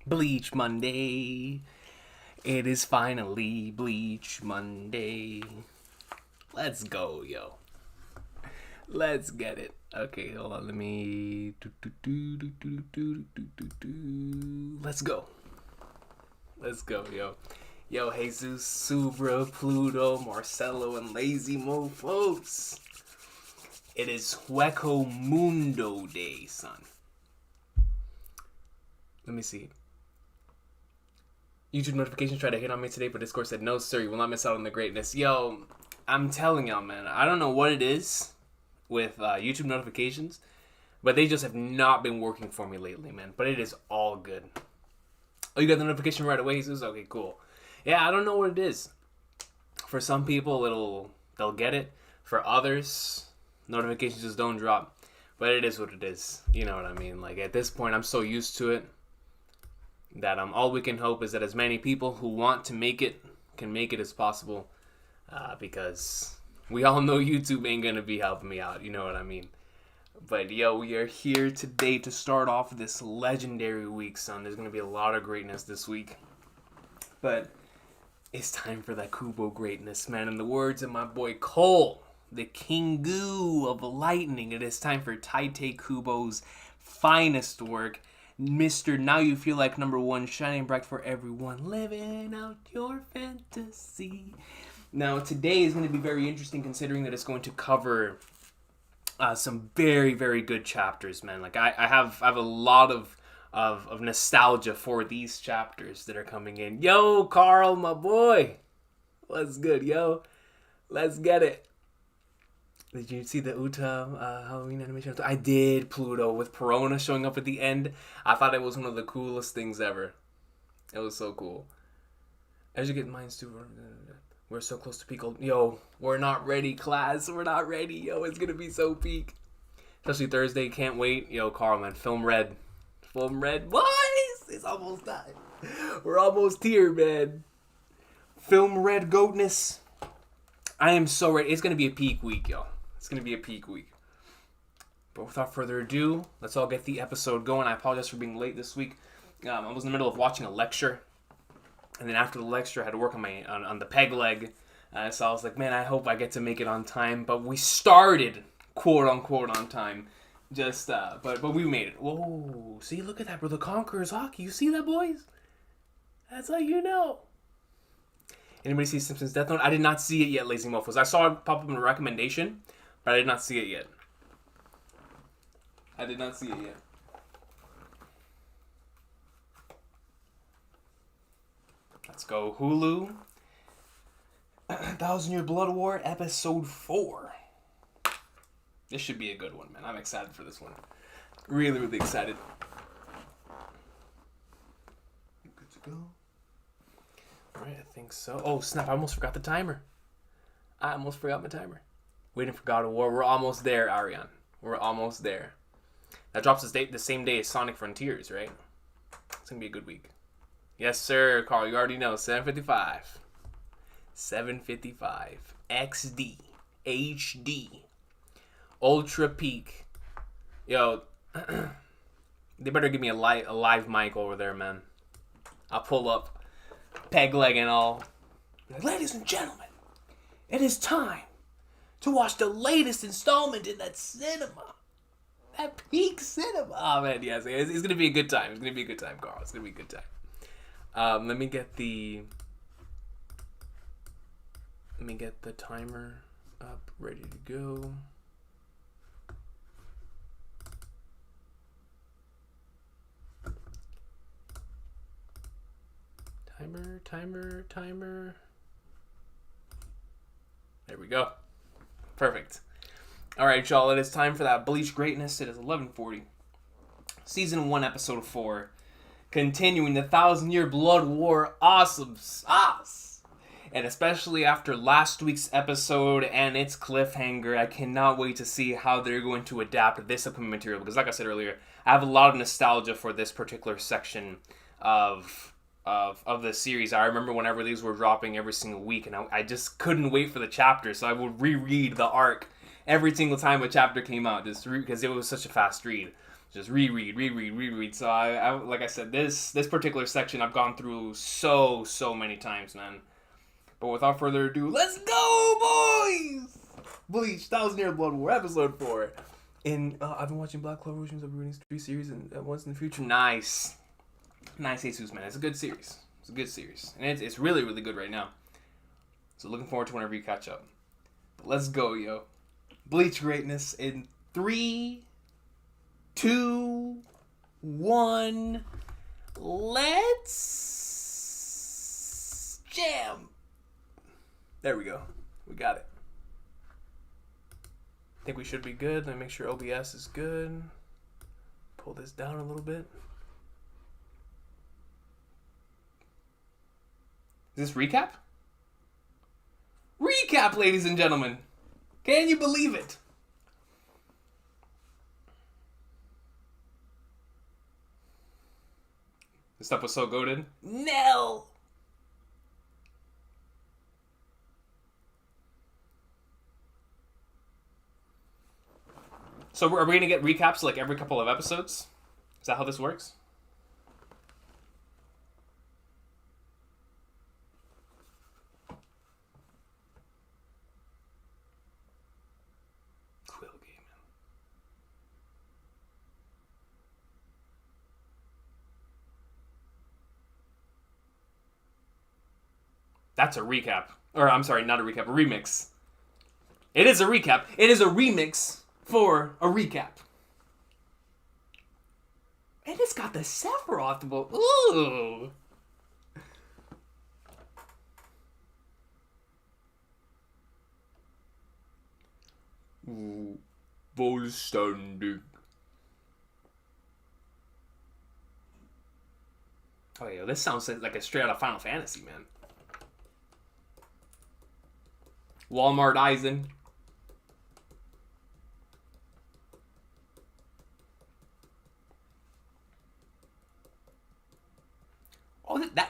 Bleach Monday. It is finally Bleach Monday. Let's go, yo. Let's get it. Okay, hold on. Let me. Let's go. Let's go, yo. Yo, Jesus, Subra, Pluto, Marcelo, and Lazy Mofos. It is Hueco Mundo Day, son. Let me see. YouTube notifications tried to hit on me today, but Discord said, no, sir, you will not miss out on the greatness. Yo, I'm telling y'all, man, I don't know what it is with YouTube notifications, but they just have not been working for me lately, man. But it is all good. Oh, you got the notification right away, Jesus? Okay, cool. Yeah, I don't know what it is. For some people, they'll get it. For others, notifications just don't drop. But it is what it is. You know what I mean? Like, at this point, I'm so used to it that all we can hope is that as many people who want to make it can make it as possible, because we all know YouTube ain't gonna be helping me out, you know what I mean? But yo, we are here today to start off this legendary week, son. There's gonna be a lot of greatness this week, but it's time for that Kubo greatness, man. In the words of my boy Cole, the Kingu of lightning, it is time for Taite Kubo's finest work, Mr. Now You Feel Like Number One, shining bright for everyone, living out your fantasy. Now, today is going to be very interesting considering that it's going to cover some very, very good chapters, man. Like, I have a lot of nostalgia for these chapters that are coming in. Yo, Carl, my boy. What's good, yo? Let's get it. Did you see the Uta Halloween animation? I did, Pluto, with Perona showing up at the end. I thought it was one of the coolest things ever. It was so cool. As you get mines too, we're so close to peak. Yo, we're not ready, class. We're not ready. Yo, it's going to be so peak. Especially Thursday. Can't wait. Yo, Carl, man. Film red. Film red. Boys! It's almost time. We're almost here, man. Film red goatness. I am so ready. It's going to be a peak week, yo. It's going to be a peak week. But without further ado, let's all get the episode going. I apologize for being late this week. I was in the middle of watching a lecture. And then after the lecture, I had to work on the peg leg. So I was like, man, I hope I get to make it on time. But we started, quote unquote, on time. Just, but we made it. Whoa, see, look at that, bro. The Conquerors hockey. You see that, boys? That's how you know. Anybody see Simpsons Death Note? I did not see it yet, Lazy Mofos. I saw it pop up in a recommendation, but I did not see it yet. I did not see it yet. Let's go, Hulu. 1,000 Year Blood War, Episode 4. This should be a good one, man. I'm excited for this one. Really, really excited. Good to go. Alright, I think so. Oh, snap. I almost forgot the timer. I almost forgot my timer. Waiting for God of War. We're almost there, Ariane. We're almost there. That drops the same day as Sonic Frontiers, right? It's going to be a good week. Yes, sir, Carl. You already know. 755. 755. XD. HD. Ultra Peak. Yo, they better give me a live mic over there, man. I'll pull up. Peg leg and all. Ladies and gentlemen, it is time to watch the latest installment in that cinema. That peak cinema. Oh, man, yes. It's going to be a good time. It's going to be a good time, Carl. It's going to be a good time. Let me get the timer up, ready to go. Timer. There we go. Perfect. All right, y'all. It is time for that Bleach greatness. It is 11:40. Season 1, Episode 4. Continuing the 1,000 Year Blood War awesome sauce. And especially after last week's episode and its cliffhanger, I cannot wait to see how they're going to adapt this upcoming material. Because like I said earlier, I have a lot of nostalgia for this particular section of the series. I remember whenever these were dropping every single week, and I just couldn't wait for the chapter, so I would reread the arc every single time a chapter came out, just because it was such a fast read. just reread. So I like I said, this particular section I've gone through so many times, man. But without further ado, let's go, boys! Bleach, 1,000 Year Blood War, episode 4. And I've been watching Black Clover, which means I'll be reading 3 series at once in the future. Nice, Jesus, man. It's a good series. And it's really good right now. So looking forward to whenever you catch up. But let's go, yo. Bleach greatness in 3, 2, 1. Let's jam. There we go. We got it. I think we should be good. Let me make sure OBS is good. Pull this down a little bit. Is this recap? Recap, ladies and gentlemen. Can you believe it? This stuff was so goated. No! So are we going to get recaps like every couple of episodes? Is that how this works? Quill game. That's a recap. Or, I'm sorry, not a recap, a remix. It is a recap. It is a remix for a recap. And it's got the Sephiroth. Ooh. Vollständig. Oh yeah, this sounds like a straight out of Final Fantasy, man. Walmart Eisen.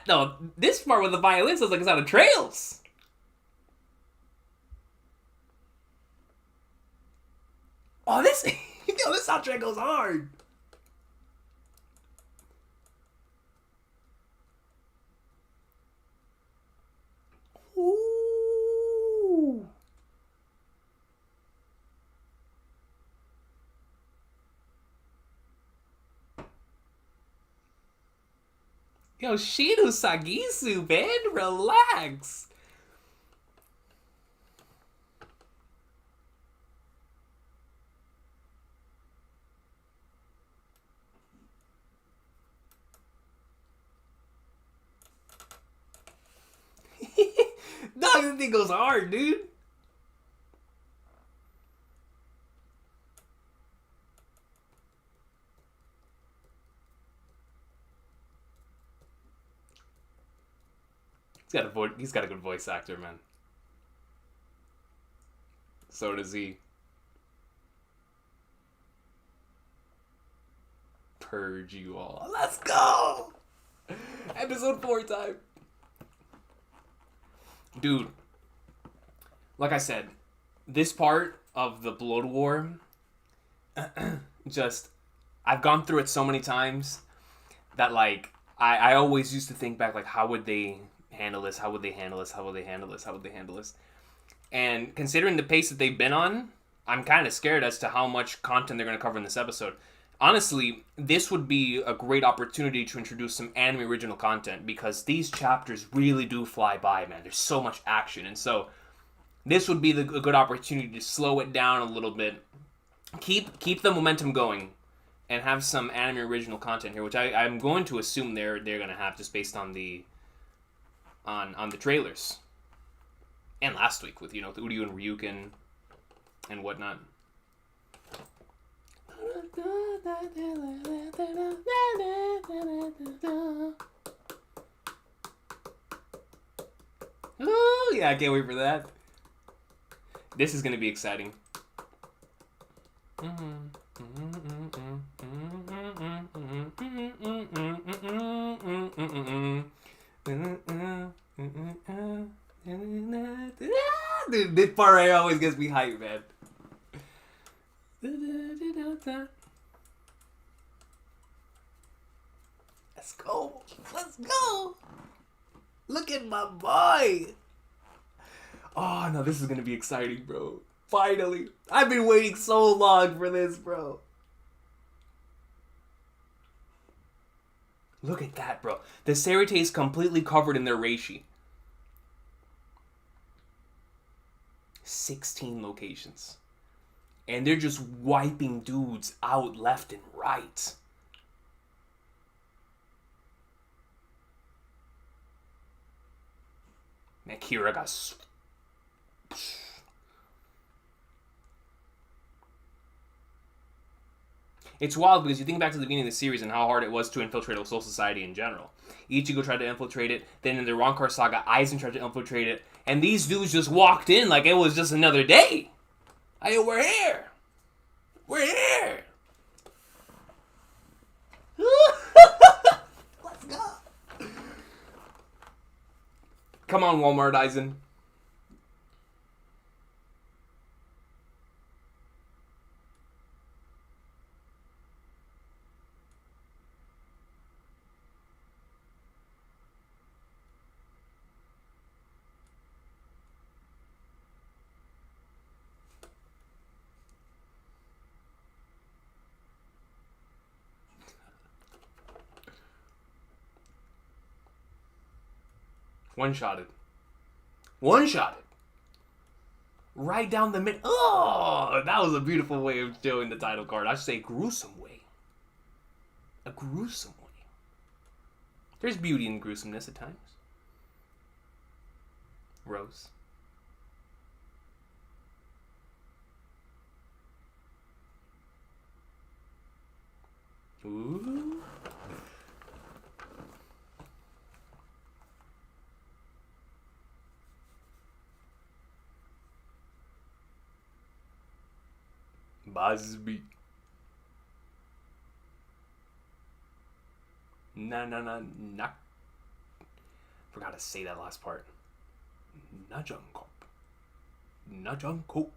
Oh, this part with the violin sounds like it's out of Trails. Oh, this soundtrack goes hard. Ooh. Yo, Shido Sagisu, man, relax. Dog, this thing goes hard, dude. He's got a good voice actor, man. So does he. Purge you all. Let's go! Episode 4 time. Dude, like I said, this part of the Blood War, I've gone through it so many times that, like, I always used to think back, like, how would they handle this? How would they handle this? How would they handle this? How would they handle this? And considering the pace that they've been on, I'm kind of scared as to how much content they're going to cover in this episode. Honestly, this would be a great opportunity to introduce some anime original content because these chapters really do fly by, man. There's so much action. And so this would be a good opportunity to slow it down a little bit. Keep the momentum going and have some anime original content here, which I'm going to assume they're going to have just based on the trailers. And last week with, the Uryu and Ryukin and whatnot. Oh, yeah, I can't wait for that. This is going to be exciting. Dude, this part right always gets me hyped, man. Let's go. Let's go. Look at my boy. Oh, no, this is going to be exciting, bro. Finally. I've been waiting so long for this, bro. Look at that, bro. The Serite is completely covered in their reishi. 16 locations. And they're just wiping dudes out left and right. Kira got... It's wild because you think back to the beginning of the series and how hard it was to infiltrate Soul Society in general. Ichigo tried to infiltrate it, then in the Roncar Saga, Aizen tried to infiltrate it, and these dudes just walked in like it was just another day. Hey, we're here! We're here! Let's go! Come on, Walmart Aizen. One-shotted. One-shotted. Right down the mid. Oh, that was a beautiful way of showing the title card. I should say gruesome way. A gruesome way. There's beauty in gruesomeness at times. Rose. Ooh. Busby. Na. Forgot to say that last part. Najankop. Najankopu.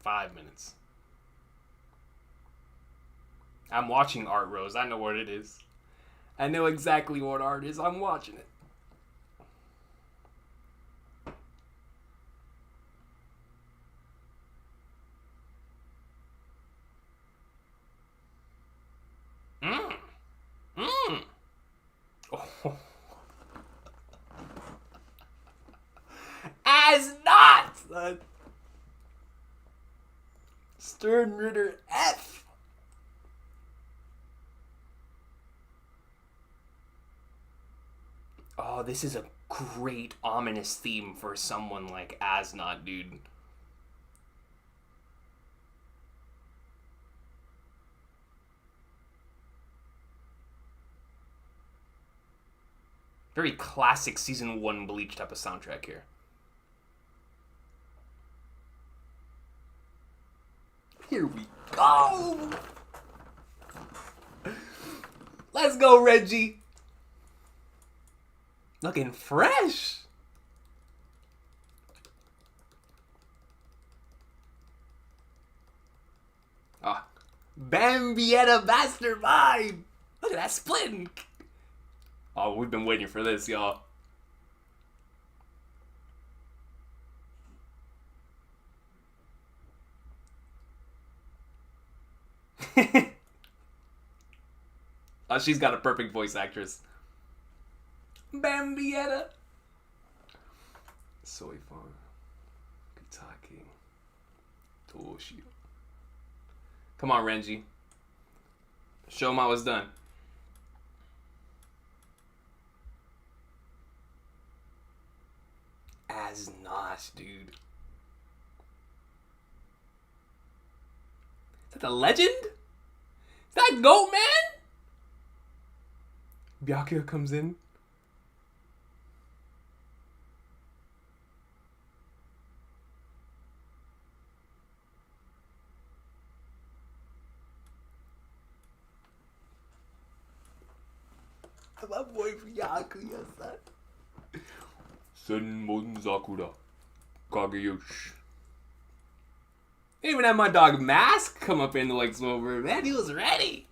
Five minutes. I'm watching Art Rose. I know what it is. I know exactly what art is. I'm watching it. Oh. As not! Stern Ritter F. Oh, this is a great ominous theme for someone like Asnot, dude. Very classic season 1 Bleach type of soundtrack here. Here we go! Let's go, Renji! Looking fresh! Ah. Bambietta Mastermind! Look at that splitting! Oh, we've been waiting for this, y'all. Oh, she's got a perfect voice actress. Bambietta. Soifan. Kitaki. Toshio. Come on, Renji. Show him how it's done. As not, dude. Is that the legend? Is that Goat Man? Byakuya comes in. My boy Byakuya, son. Senbon Sakura. Kageyoshi. Even had my dog Mask come up into like some over, man. He was ready.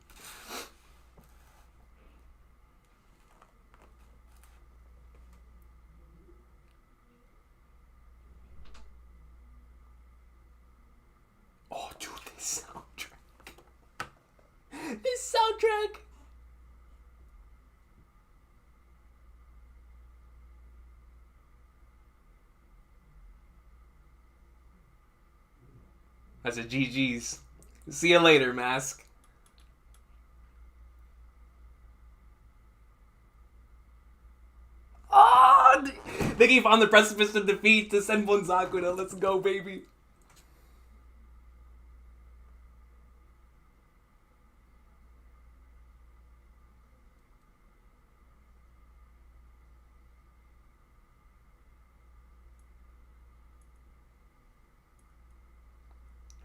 Oh, dude, this soundtrack. This soundtrack. That's a GG's. See you later, Mask. Oh, they keep on the precipice of defeat to Senbon Sakura. Let's go, baby.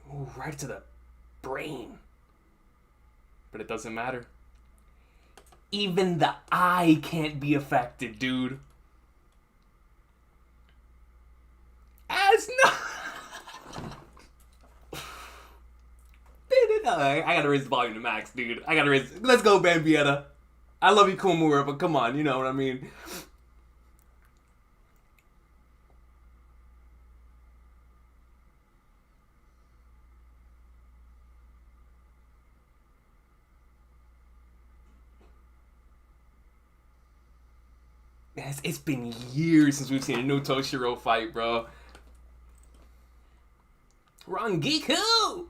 Ooh, right to the brain. But it doesn't matter. Even the eye can't be affected, dude. As no. I gotta raise the volume to max, dude. I gotta raise. Let's go, Bambietta. I love you, Komura, but come on, you know what I mean. It's been years since we've seen a new Toshiro fight, bro. Rangiku!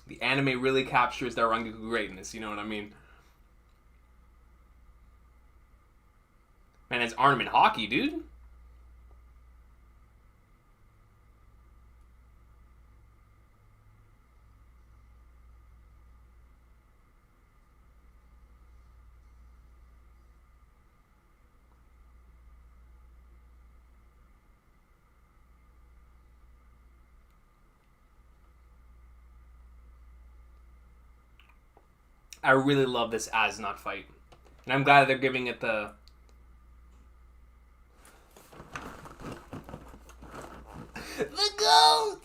The anime really captures that Rangiku greatness, you know what I mean? Man, it's Arm in hockey, dude. I really love this Asnot fight. And I'm glad they're giving it the... The GOAT!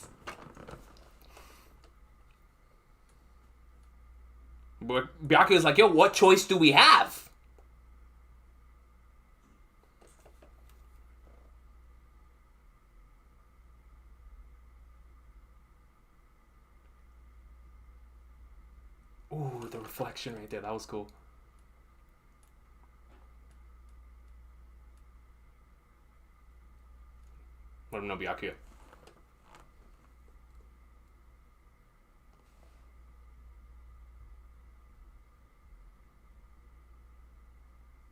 But Byakuya's like, yo, what choice do we have? Ooh, the reflection right there. That was cool. Let him know, Byakuya.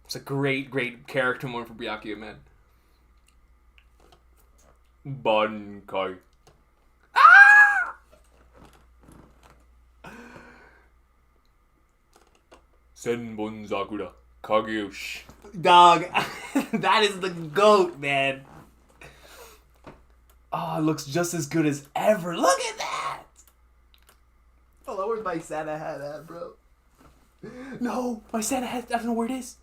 It's a great, great character moment for Byakuya, man. Bankai. Ah! Senbon Sakura. Kageyoshi. Dog, that is the GOAT, man. Oh, it looks just as good as ever. Look at that! Hold on, where's my Santa hat at, bro? No, my Santa hat, I don't know where it is.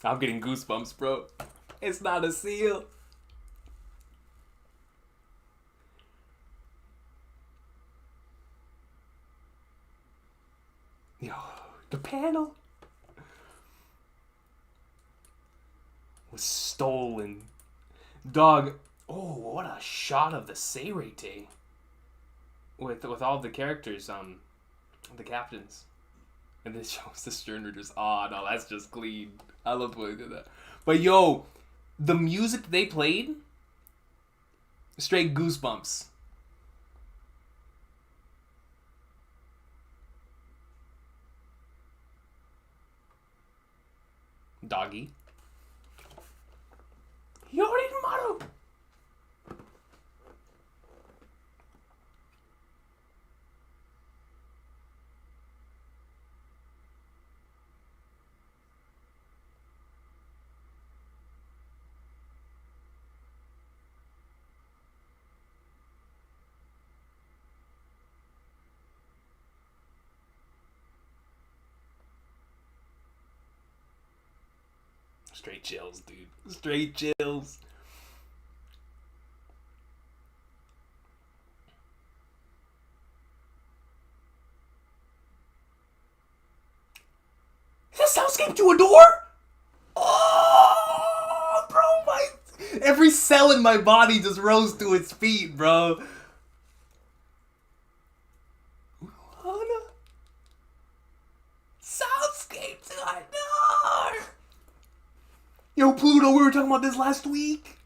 I'm getting goosebumps, bro. It's not a seal. Yo, the panel was stolen. Dog, oh, what a shot of the Seirete. With all the characters, the captains. And this shows the Stern Readers. Oh, no, that's just clean. I love the way they did that. But yo, the music they played, straight goosebumps. Doggy. Yorimaru! Straight chills, dude. Straight chills. Is that soundscape to a door? Oh, bro, every cell in my body just rose to its feet, bro. Soundscape to a door. Yo, Pluto, we were talking about this last week.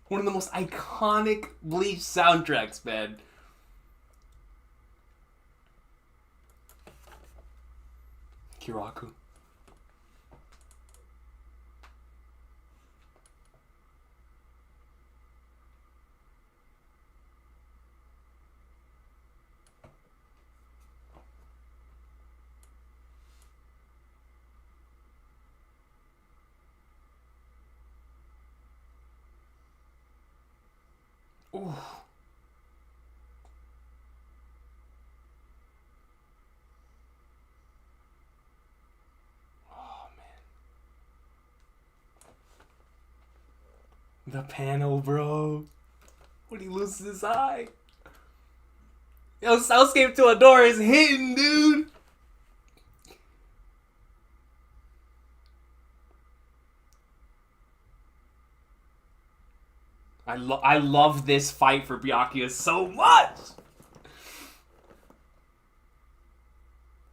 One of the most iconic Bleach soundtracks, man. Kiraku. Ooh. Oh, man. The panel, bro. When he loses his eye. Yo, Soundscape to a door is hitting, dude. I love this fight for Byakuya so much.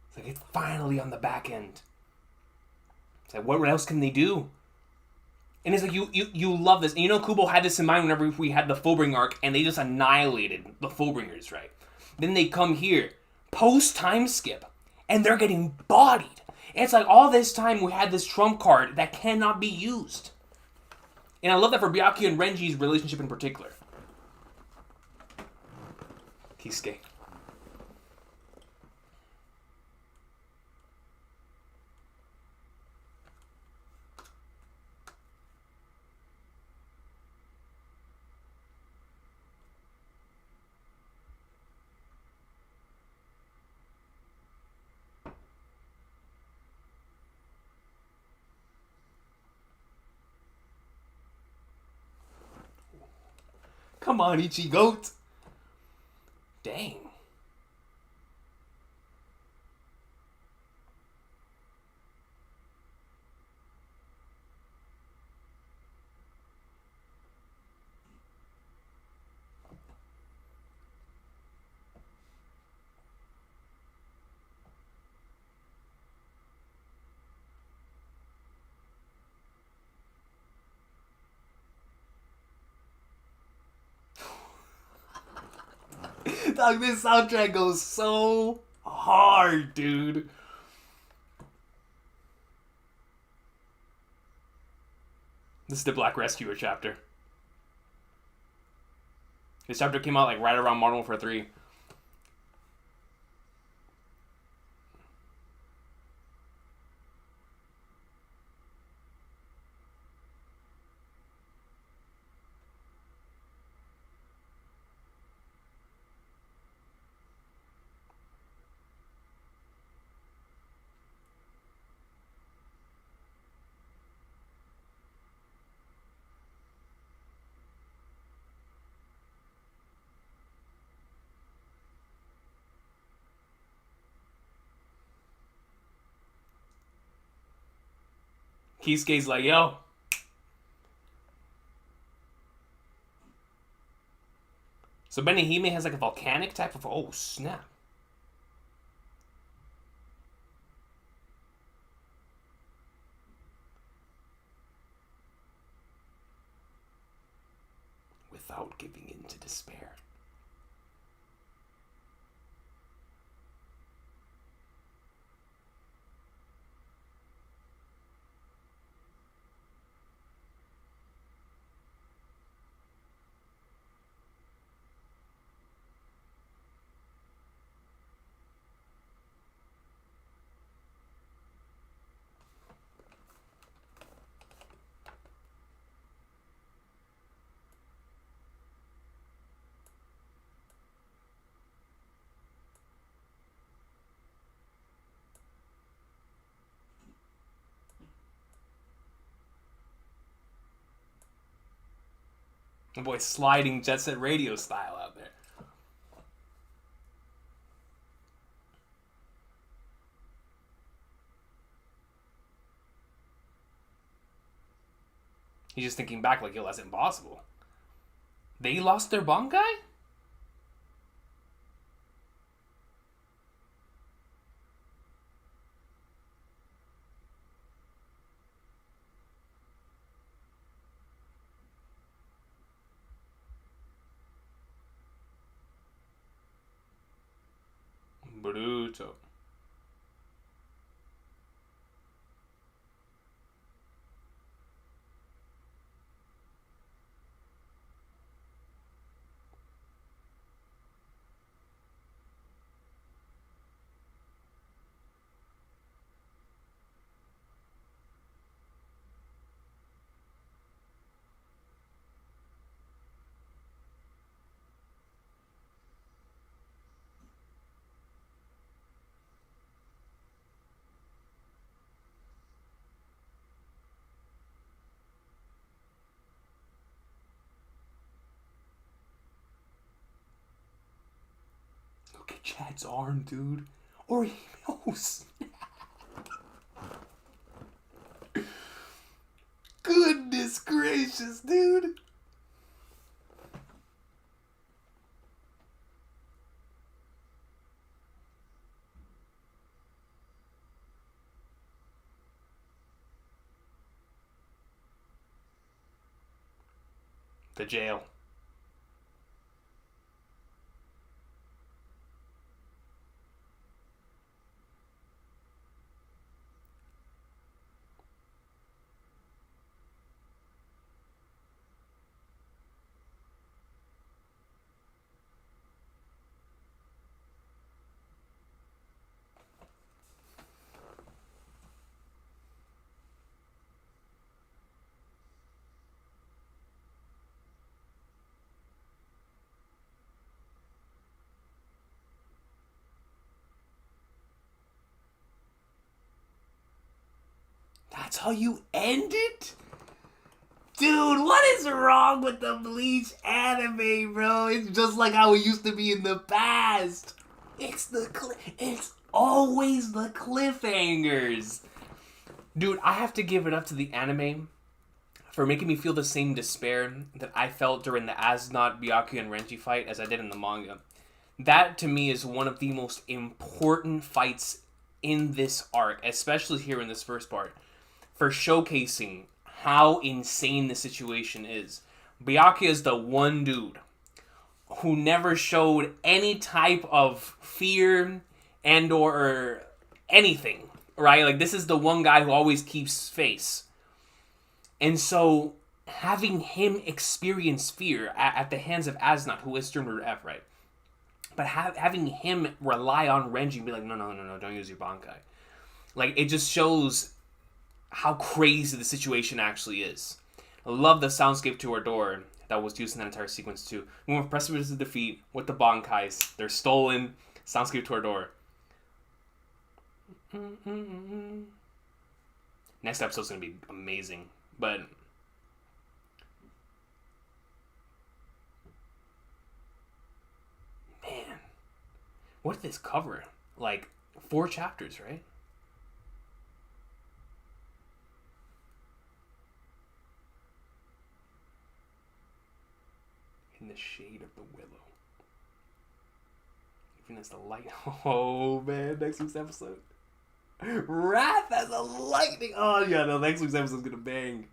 It's like it's finally on the back end. It's like, what else can they do? And it's like you love this. And you know Kubo had this in mind whenever we had the Fullbring arc, and they just annihilated the Fullbringers, right? Then they come here, post time skip, and they're getting bodied. And it's like all this time we had this trump card that cannot be used. And I love that for Byakuya and Renji's relationship in particular. Kisuke. Come on, Ichigoat. Dang. Dog, this soundtrack goes so hard, dude. This is the Black Rescuer chapter. This chapter came out like right around Modern Warfare 3. Kisuke's like, yo. So Benihime has like a volcanic type of... Oh, snap. Without giving in to despair. My boy sliding Jet Set Radio style out there. He's just thinking back like, yo, that's impossible. They lost their Bankai? Brutal. Look at Chad's arm, dude. Or he knows. Goodness gracious, dude. The jail. That's how you end it? Dude, what is wrong with the Bleach anime, bro? It's just like how it used to be in the past. It's always the cliffhangers. Dude, I have to give it up to the anime for making me feel the same despair that I felt during the Nodt, Byakuya, and Renji fight as I did in the manga. That, to me, is one of the most important fights in this arc, especially here in this first part, for showcasing how insane the situation is. Byakuya is the one dude who never showed any type of fear and or anything, right? Like, this is the one guy who always keeps face. And so, having him experience fear at the hands of Nodt, who is Streamer F, right? But having him rely on Renji and be like, no, don't use your Bankai. Like, it just shows how crazy the situation actually is. I love the soundscape to our door that was used in that entire sequence too. We went from precipice to defeat with the Bankais. They're stolen. Soundscape to our door. Next episode's gonna be amazing. But man, what did this cover? Like 4 chapters, right? In the shade of the willow. Even as the light. Oh man, next week's episode. Wrath as a lightning. Oh yeah, no, next week's episode's gonna bang.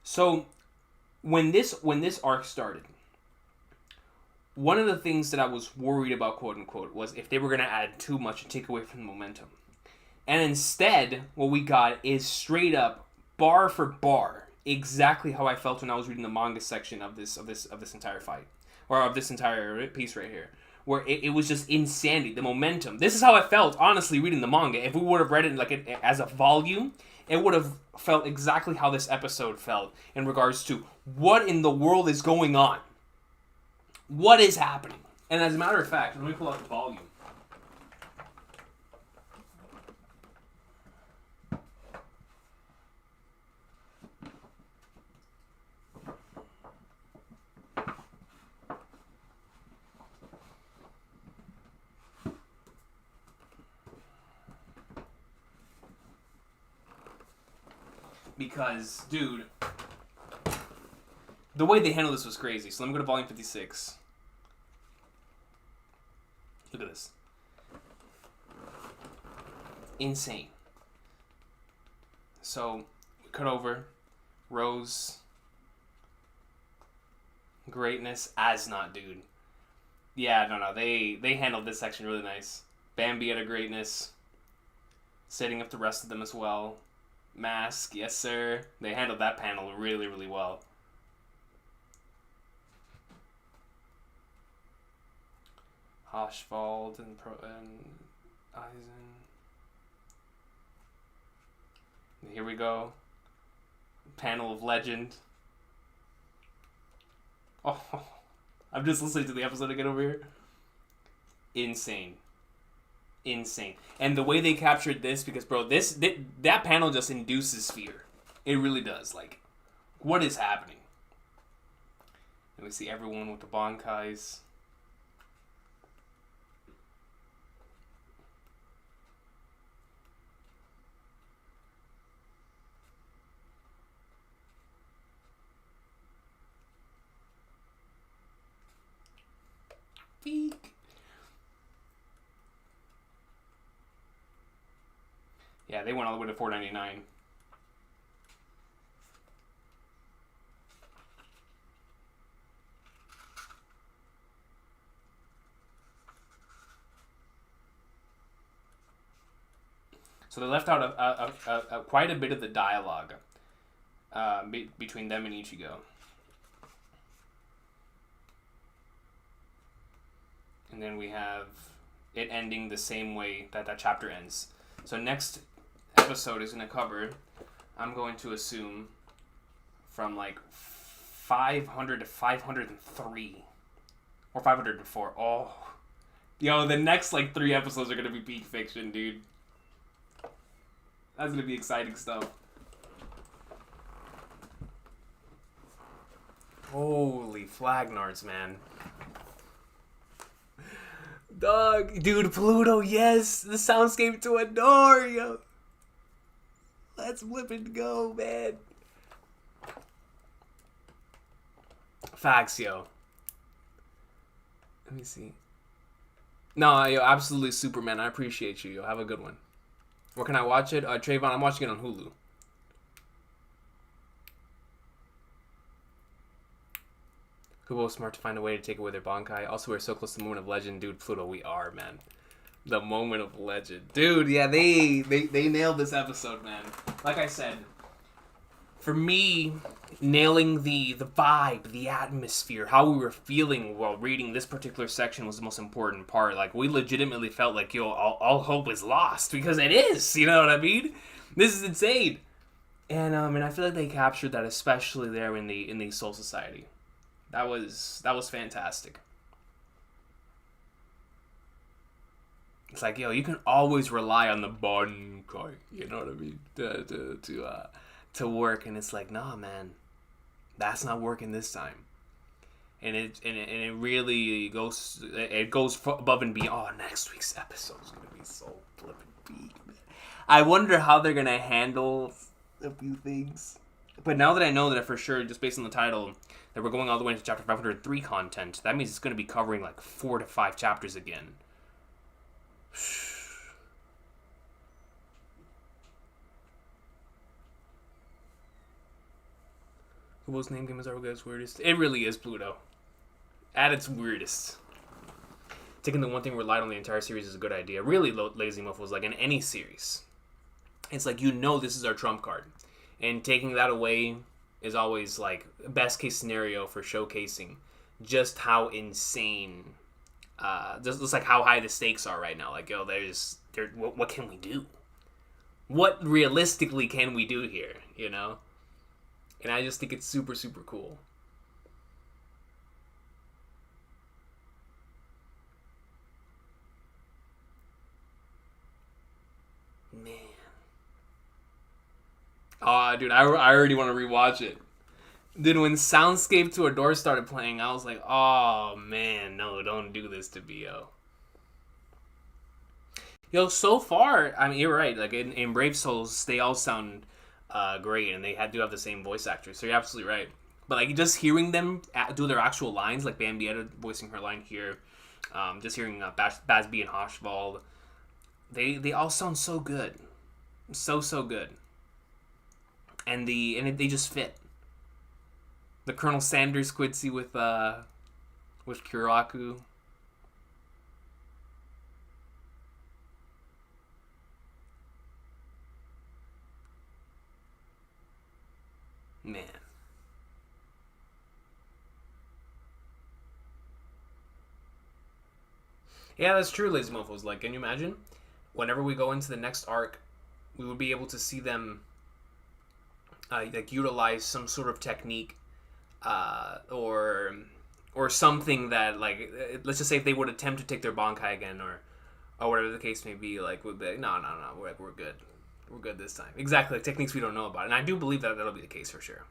So when this arc started, one of the things that I was worried about, quote unquote, was if they were gonna add too much and take away from the momentum. And instead, what we got is straight up, bar for bar, exactly how I felt when I was reading the manga section of this entire fight, or of this entire piece right here, where it was just insanity, the momentum. This is how I felt, honestly, reading the manga. If we would have read it like as a volume, it would have felt exactly how this episode felt in regards to what in the world is going on, what is happening. And as a matter of fact, let me pull out the volume. Because, dude, the way they handled this was crazy. So let me go to volume 56. Look at this. Insane. So, cut over. Rose. Greatness. As not, dude. Yeah, no. They handled this section really nice. Bambi at a greatness. Setting up the rest of them as well. Mask, yes sir. They handled that panel really, really well. Hoshvald and Eisen. Here we go. Panel of Legend. Oh, I'm just listening to the episode again over here. Insane. And the way they captured this, because bro, that panel just induces fear. It really does. Like, what is happening? And we see everyone with the Bankais. Peek. Yeah, they went all the way to $4.99. So they left out quite a bit of the dialogue between them and Ichigo. And then we have it ending the same way that chapter ends. So next episode is going to cover, I'm going to assume, from like 500 to 503 or 504. Oh, yo, the next like 3 episodes are going to be peak fiction, dude. That's going to be exciting stuff. Holy flagnards, man. Dog, dude, Pluto, yes, the soundscape to adore, yo. Let's flip and go, man. Facts, yo. Let me see. No, yo, absolutely Superman. I appreciate you, yo. Have a good one. Where can I watch it? Trayvon, I'm watching it on Hulu. Kubo smart to find a way to take away their Bankai. Also, we're so close to the moment of legend. Dude, Pluto, we are, man. The moment of legend. Dude, yeah, they nailed this episode, man. Like I said, for me, nailing the vibe, the atmosphere, how we were feeling while reading this particular section was the most important part. Like, we legitimately felt like, yo, all hope is lost. Because it is, you know what I mean? This is insane. And I feel like they captured that, especially there in the Soul Society. That was fantastic. It's like, yo, you can always rely on the Bankai, you know what I mean, to work, and it's like, nah, man, that's not working this time. And it really goes above and beyond. Oh, next week's episode is gonna be so flippin' big, man. I wonder how they're gonna handle a few things. But now that I know that for sure, just based on the title, that we're going all the way into chapter 503 content, that means it's going to be covering like 4 to 5 chapters again. Kubo's name game is our guys' weirdest. It really is Pluto. At its weirdest. Taking the one thing we relied on the entire series is a good idea. Really, Lazy Muff was like in any series. It's like, you know, this is our trump card. And taking that away is always like best case scenario for showcasing just how insane, just like how high the stakes are right now. Like, yo, what can we do? What realistically can we do here? You know, and I just think it's super, super cool. Man. Oh, dude, I already want to rewatch it. Dude, when Soundscape to Adore started playing, I was like, oh, man, no, don't do this to me, yo. Yo, so far, I mean, you're right. Like, in Brave Souls, they all sound great, and they do have the same voice actors. So you're absolutely right. But like just hearing them do their actual lines, like Bambietta voicing her line here, just hearing Basby and Hoshvald, they all sound so good, so good, and they just fit. The Colonel Sanders Quincy with Kiraku. Man. Yeah, that's true, Lazy Mofos. Like, can you imagine? Whenever we go into the next arc, we would be able to see them like utilize some sort of technique, or something that, like, let's just say if they would attempt to take their Bankai again, or whatever the case may be, like, would be like, no, we're good. We're good this time. Exactly, like techniques we don't know about. And I do believe that that'll be the case for sure.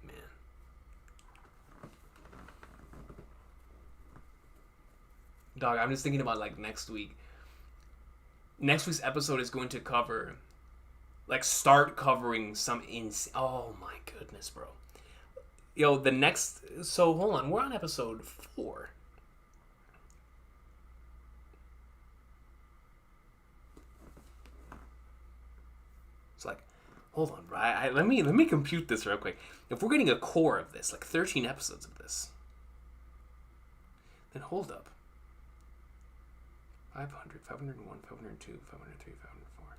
Man. Dog, I'm just thinking about, like, next week. Next week's episode is going to cover, like, start covering some oh my goodness, bro. Yo, the next, so hold on, we're on episode 4. It's like, hold on, bro. Let me compute this real quick. If we're getting a core of this, like 13 episodes of this, then hold up. 500, 501, 502, 503, 504,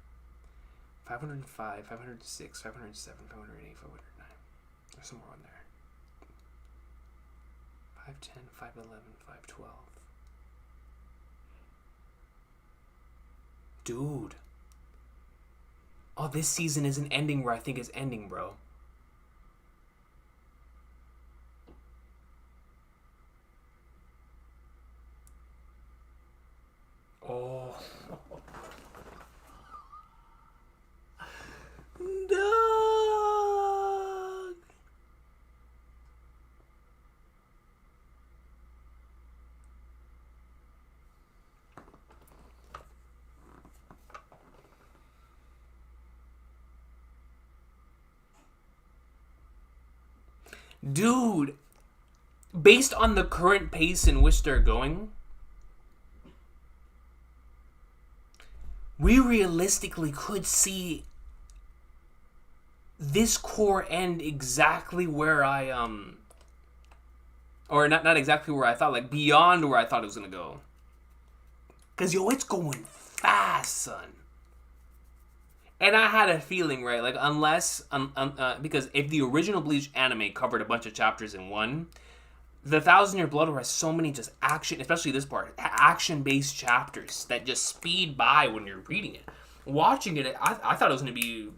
505, 506, 507, 508, 509. There's somewhere on there. 510, 511, 512. Dude. Oh, this season isn't ending where I think it's ending, bro. Oh. Dog. Dude, based on the current pace in which they're going, we realistically could see this core end exactly where I or not exactly where I thought, like beyond where I thought it was gonna go. Cause yo, it's going fast, son. And I had a feeling, right? Like, unless because if the original Bleach anime covered a bunch of chapters in one, the Thousand Year Blood War has so many just action, especially this part, action-based chapters that just speed by when you're reading it. Watching it, I thought it was going to be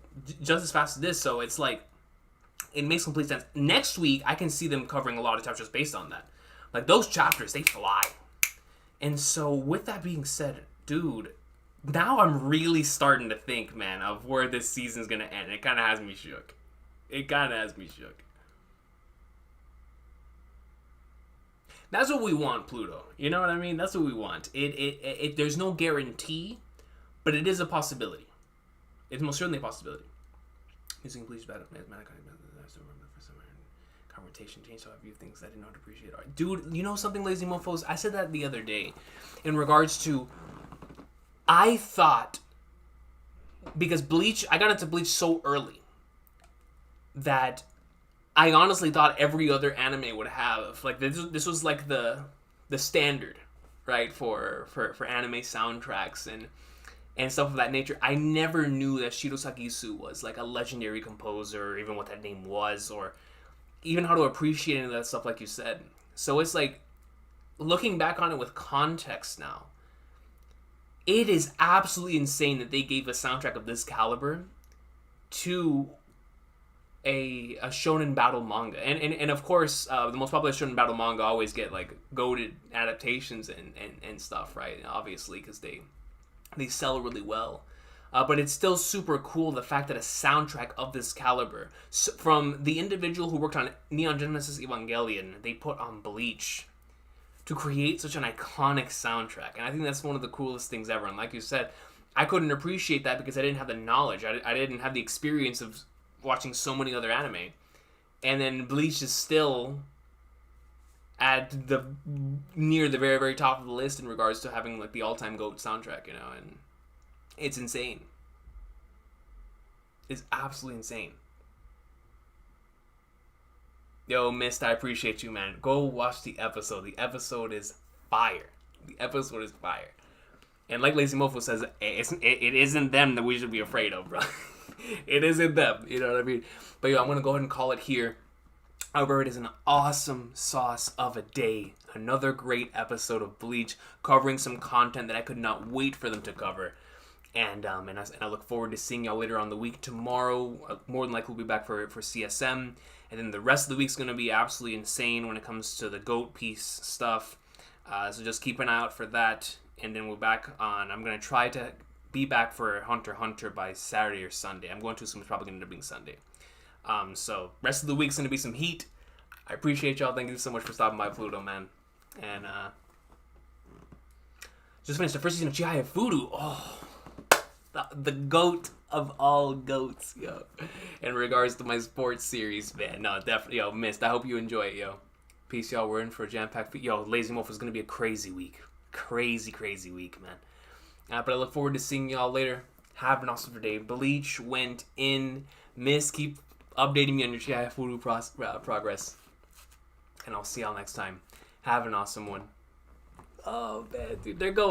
just as fast as this, so it's like, it makes complete sense. Next week, I can see them covering a lot of chapters based on that. Like, those chapters, they fly. And so, with that being said, dude, now I'm really starting to think, man, of where this season's going to end. It kind of has me shook. That's what we want, Pluto. You know what I mean? That's what we want. It there's no guarantee, but it is a possibility. It's most certainly a possibility. Using Bleach battle conversation changed how I view things I didn't know how to appreciate art. Dude, you know something, Lazy Mofos? I said that the other day in regards to, I thought, because Bleach, I got into Bleach so early that I honestly thought every other anime would have, like, this was like the standard, right, for anime soundtracks and stuff of that nature. I never knew that Shiro Sagisu was like a legendary composer, or even what that name was, or even how to appreciate any of that stuff, like you said. So it's like, looking back on it with context now, it is absolutely insane that they gave a soundtrack of this caliber to a shonen battle manga, and of course the most popular shonen battle manga always get like goated adaptations and stuff, right? Obviously, because they sell really well, but it's still super cool the fact that a soundtrack of this caliber, from the individual who worked on Neon Genesis Evangelion, they put on Bleach to create such an iconic soundtrack. And I think that's one of the coolest things ever. And like you said, I couldn't appreciate that because I didn't have the knowledge. I didn't have the experience of watching so many other anime. And then Bleach is still at the near the very, very top of the list in regards to having like the all-time GOAT soundtrack, you know, and it's insane. It's absolutely insane. Yo, Mist, I appreciate you, man. Go watch the episode. The episode is fire. The episode is fire. And like Lazy Mofo says, it isn't them that we should be afraid of, bro. It isn't them. You know what I mean? But yo, I'm going to go ahead and call it here. However, it is an awesome sauce of a day. Another great episode of Bleach, covering some content that I could not wait for them to cover. And I look forward to seeing y'all later on the week. Tomorrow, more than likely, we'll be back for CSM. And then the rest of the week's going to be absolutely insane when it comes to the GOAT piece stuff. So just keep an eye out for that. And then we're back on. I'm going to try to be back for Hunter x Hunter by Saturday or Sunday. I'm going to assume it's probably going to end up being Sunday. So rest of the week's going to be some heat. I appreciate y'all. Thank you so much for stopping by, Pluto, man. And just finished the first season of Chihaya Furu. Oh, the GOAT of all GOATs, yo. In regards to my sports series, man. No, definitely, yo, Mist. I hope you enjoy it, yo. Peace, y'all. We're in for a jam-packed... Yo, Lazy Mofo is going to be a crazy week. Crazy week, man. But I look forward to seeing y'all later. Have an awesome day. Bleach went in. Mist, keep updating me on your Chihaya Furu progress. And I'll see y'all next time. Have an awesome one. Oh, man, dude. They're going.